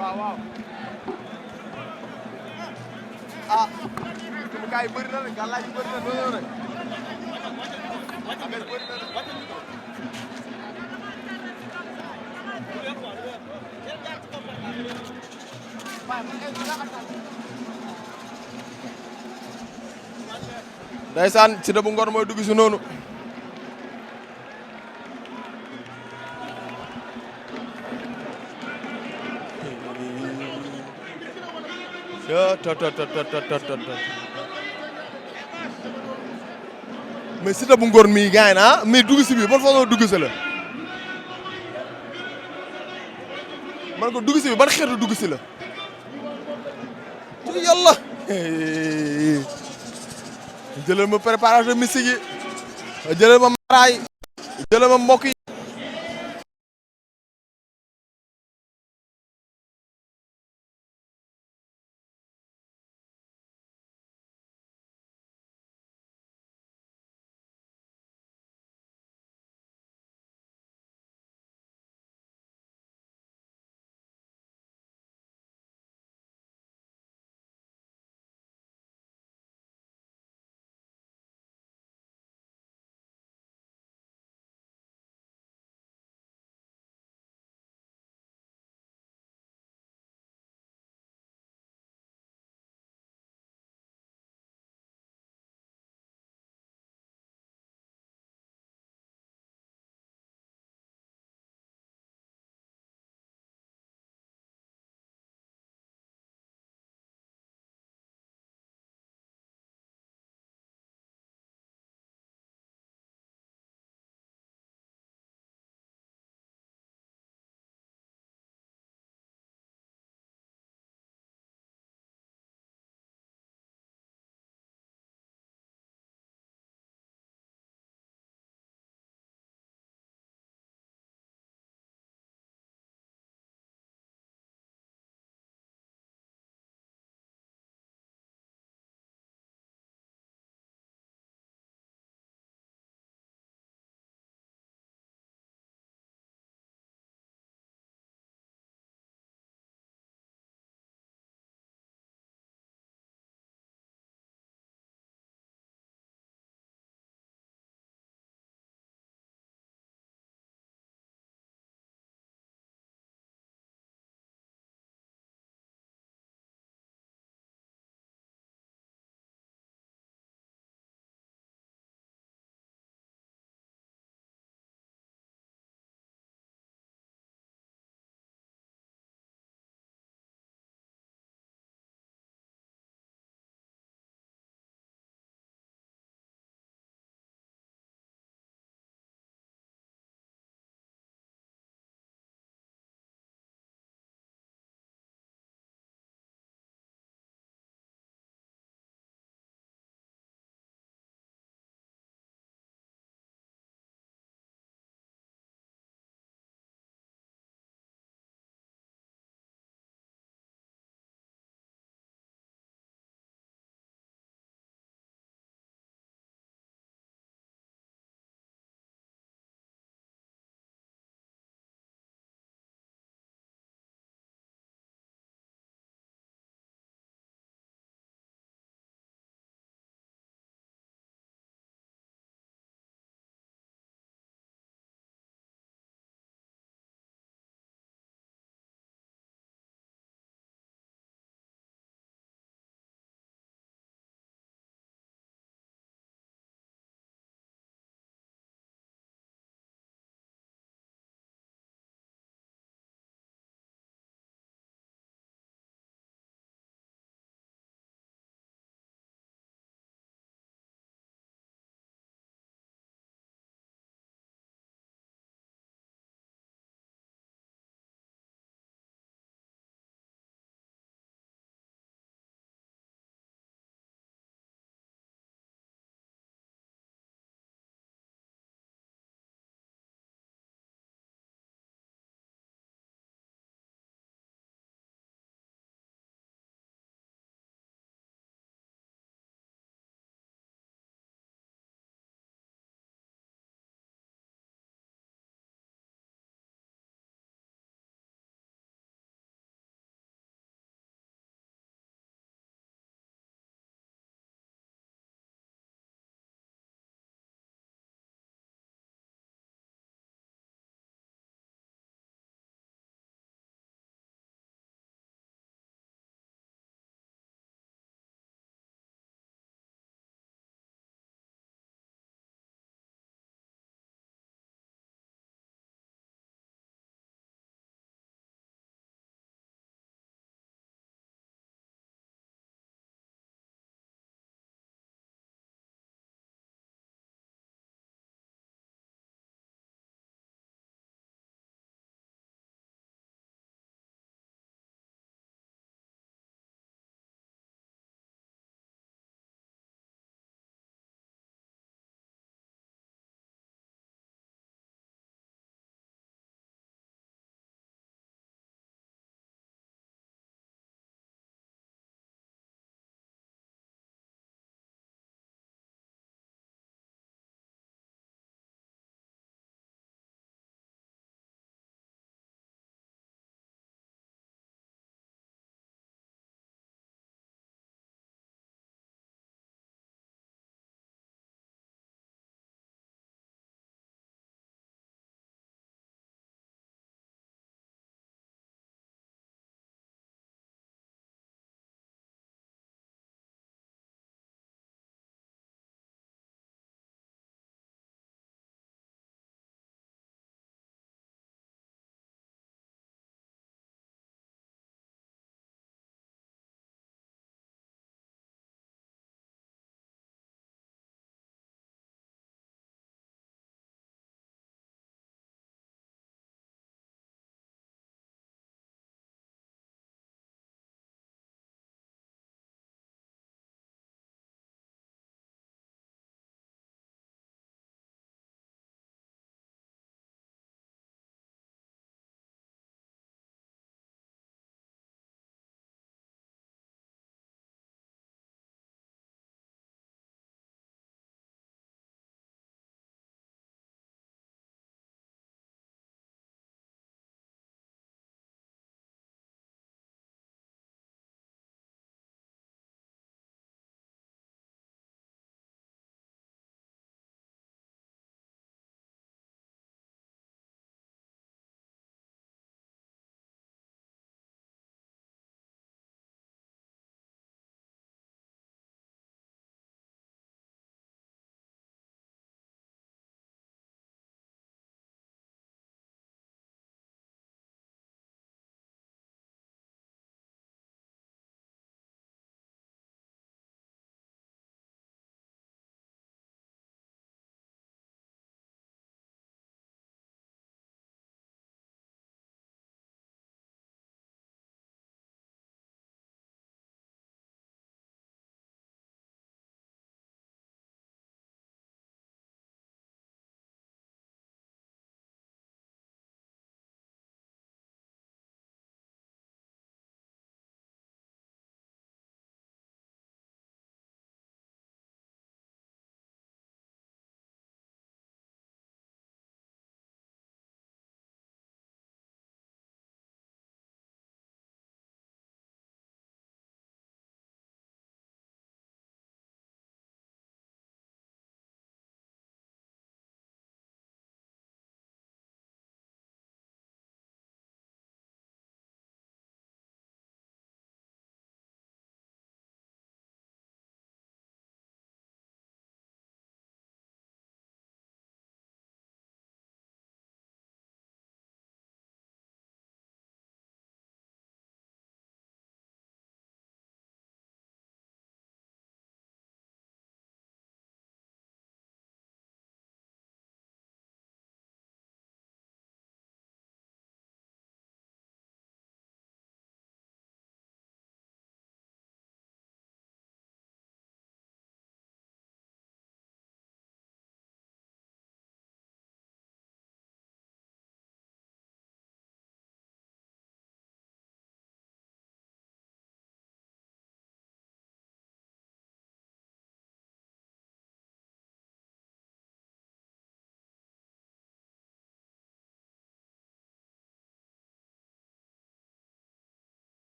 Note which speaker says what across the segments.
Speaker 1: waaw waaw. ah. jumtukaay yi bëri na rek gàllaaj yi bëri na lool rek. affaire bëri na rek. ndeysaan Siteu bu Ngor mooy dugg si noonu. mais Siteu bu Ngor mii gaañ na mais dugg si bi ban façon dugg si la. man ko dugg si bi ban xeetu dugg si la. ci yàlla. jëlal ma préparation mystique yi jëlal ma maraay jëlal ma mbokk yi.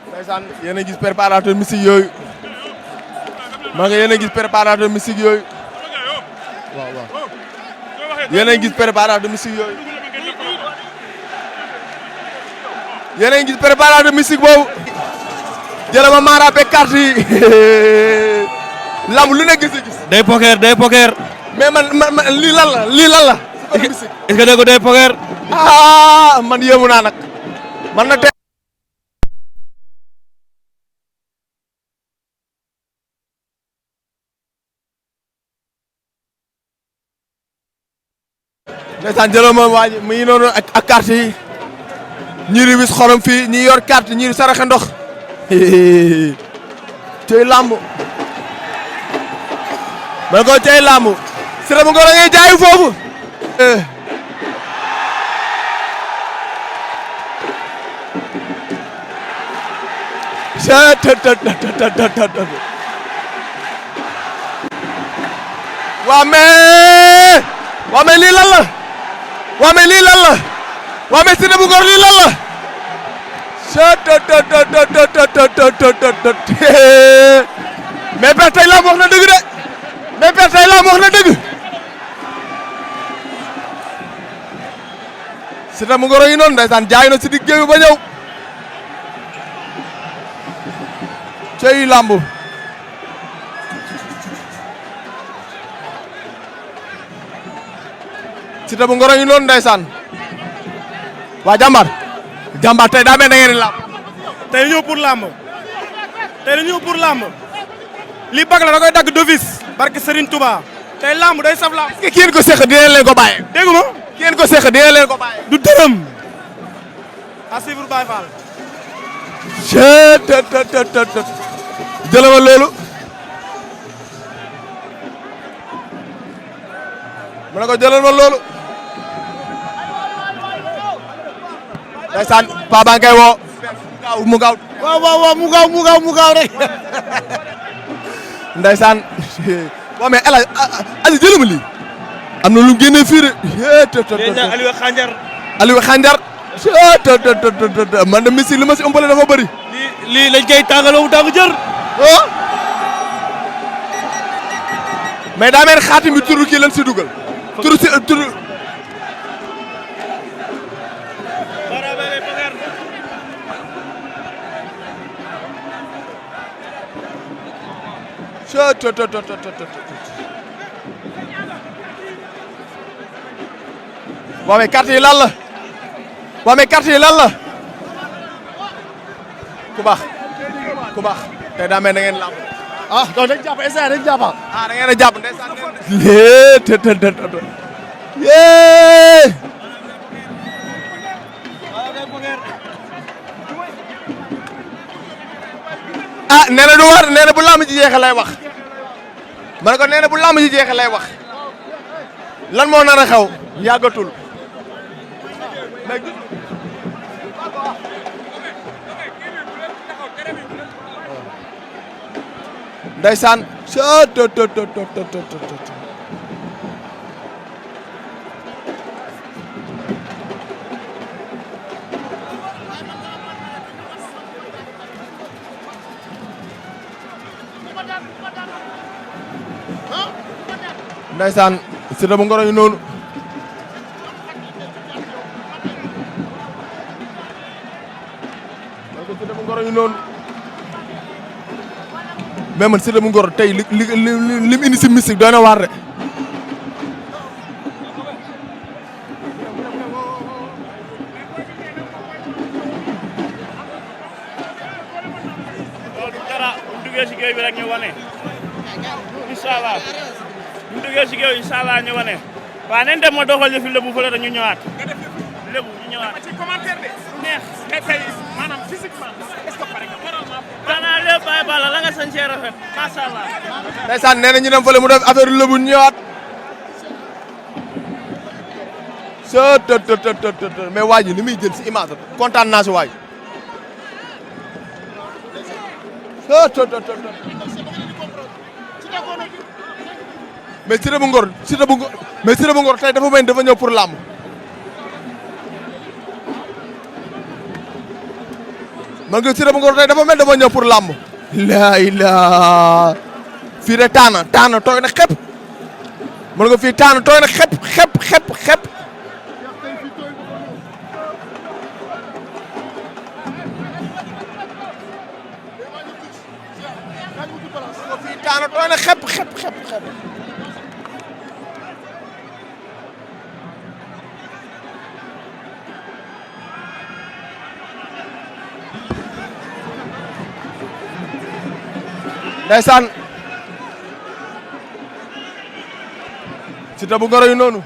Speaker 1: ndeysaan yéen a gis préparateur mystique yooyu maa ngi yéen a gis préparateur mystique yooyu waaw waaw yéen a gis préparateur mystique yooyu yéen a gis préparateur mystique boobu jëla ma Mara be carte yi lamb lu ne gis.
Speaker 2: day poker.
Speaker 1: mais man lii lan la.
Speaker 2: est-ce que dégg nga day poker.
Speaker 1: man yéemu naa nag man nag. ndeysaan jëloo ma waa ji mu ngi noonu ak carte yi ñii di wis xorom fii ñii yor carte ñii di saraxe ndox cey lamb man ko cey lamb Siteu bu Ngor ngay jaayu foofu waa mais lii lan la waa mais lii lan la waa mais Siteu bu Ngor lii lan la mais Père tey laa wax na dëgg de mais Père tey laa wax na dëgg Siteu bu Ngor yi noonu ndeysaan jaay na si digg géew ba ñëw cey lamb Siteu bu Ngor yi noonu ndeysaan waa jàmbaar tey daa mel da ngeen di lamb
Speaker 3: tey ñëw pour lamb li bag la da koy dagg d'office barke Serigne Touba tey lamb day saf lamb.
Speaker 1: est-ce que ki ngeen ko seq dina leen ko bàyyi.
Speaker 3: déggu ma
Speaker 1: ki ngeen ko seq dina leen ko bàyyi.
Speaker 3: du dërëm. à suivre Baye Fall.
Speaker 1: jëlal ma loolu. ma ne ko jëlal ma loolu. ndeysaan Paa baa ngi koy woo. mu gaaw.
Speaker 3: waaw mu gaaw rek.
Speaker 1: ndeysaan waaw mais El Hadj Aliou jëlal ma lii. am na lu mu génnee fii de. Aliou Khanjar. man de Messi li ma si ëmbale dafa bëri.
Speaker 2: lii lañ koy tàngaloo mu tàng jër.
Speaker 1: mais daa mel xaatim bi turu kii lañ si dugal. turu. waaw mais carte yi lan la waaw mais carte yi lan la ku baax tey daa mel na ngeen lamb
Speaker 3: donc dañ jàpp instant dañ jàpp.
Speaker 1: da ngeen a jàpp ndeysaan yee nee na du war nee na bu lamb ji jeexee lay wax ma ne ko nee na bu lamb ji jeexee lay wax lan moo nar a xew yàggatul ndeysaan ndeysaan Siteu bu Ngor yi noonu Siteu bu Ngor yi noonu mais man Siteu bu Ngor tey lim indi si mystique doy na waar de
Speaker 4: dara bu duggee si géew bi rek ñu wane inshallah bu duggee si géew inshallah ñu wane waaw nañ dem ma doxal ñu fi lébu fële rek ñu ñëwaat lébu ñu ñëwaat ci commentaire de neex tey maanaam physiquement est-ce que pare nga moralement xanaa lépp Baye Balla la nga sañcee rafet macha allah
Speaker 1: ndeysaan nee na ñu dem fële mu def affaire lébu ñu ñëwaat mais waa ji li muy jël si image kontaan naa si waay mais Siteu bu Ngor mais Siteu bu Ngor tey dafa mel ni dafa ñëw pour làmb man nga Siteu bu Ngor tey dafa mel dafa ñëw pour làmb. laa ilaa fii de taana tooy na xepp mën nga fii taana tooy na xepp. fii taana tooy na xepp. ndeysaan Siteu bu Ngor yu noonu